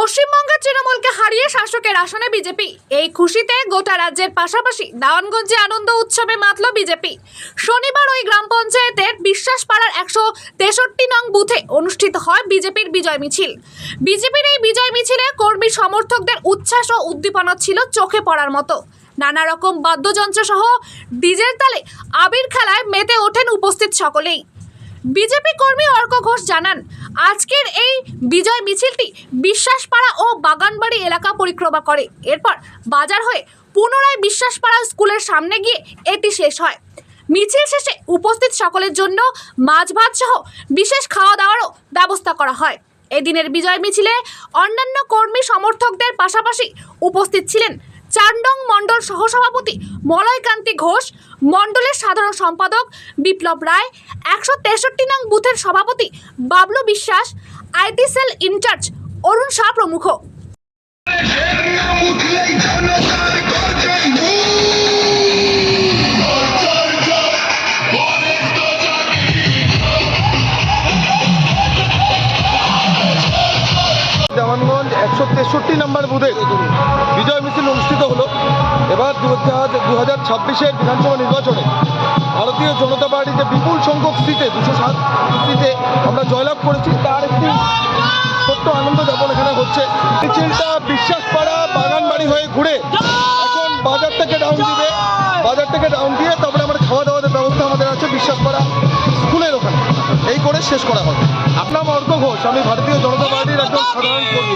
পশ্চিমবঙ্গের তৃণমূলকে হারিয়ে শাসকের আসনে বিজেপি। এই খুশিতে গোটা রাজ্যের পাশাপাশি দেওয়ানগঞ্জে আনন্দ উৎসবে মাতল বিজেপি। শনিবার ওই গ্রাম পঞ্চায়েতের বিশ্বাসপাড়ার 163 নং বুথে অনুষ্ঠিত হয় বিজেপির বিজয় মিছিল। বিজেপির এই বিজয় মিছিলে কর্মী সমর্থকদের উচ্ছ্বাস ও উদ্দীপনা ছিল চোখে পড়ার মতো। নানা রকম বাদ্যযন্ত্র সহ ডিজের তালে আবির খেলায় মেতে ওঠেন উপস্থিত সকলেই। বিজেপি কর্মী অর্ক ঘোষ জানান, আজকের এই বিজয় মিছিলটি বিশ্বাসপাড়া ও বাগানবাড়ি এলাকা পরিক্রমা করে, এরপর বাজার হয়ে পুনরায় বিশ্বাসপাড়া স্কুলের সামনে গিয়ে এটি শেষ হয়। মিছিল শেষে উপস্থিত সকলের জন্য মাছ ভাত সহ বিশেষ খাওয়া দাওয়ারও ব্যবস্থা করা হয়। এদিনের বিজয় মিছিলে অন্যান্য কর্মী সমর্থকদের পাশাপাশি উপস্থিত ছিলেন 4 নং মণ্ডল সহসভাপতি মলয়কান্তি ঘোষ, মণ্ডলের সাধারণ সম্পাদক বিপ্লব রায়, 163 নং বুথের সভাপতি বাবলু বিশ্বাস, আইটি সেল ইনচার্জ অরুণ শাহ প্রমুখ। দেওয়ানগঞ্জ 163 নম্বর বুথে বিজয় মিছিল অনুষ্ঠিত হলো। এবার 2026-এর বিধানসভা নির্বাচনে ভারতীয় জনতা পার্টি যে বিপুল সংখ্যক সিটে 207 সিটে আমরা জয়লাভ করেছি, তার একটি ছোট্ট আনন্দ যাপন এখানে হচ্ছে। মিছিলটা বিশ্বাসপাড়া বাগানবাড়ি হয়ে ঘুরে এখন বাজার থেকে ডাউন দিয়ে তারপরে আমার খাওয়া দাওয়ার ব্যবস্থা আমাদের আছে বিশ্বাসপাড়া স্কুলের ওখানে, এই করে শেষ করা হবে। আপনার অর্ক ঘোষ, আমি ভারতীয় জনতা পার্টির একজন সাধারণ কর্মী।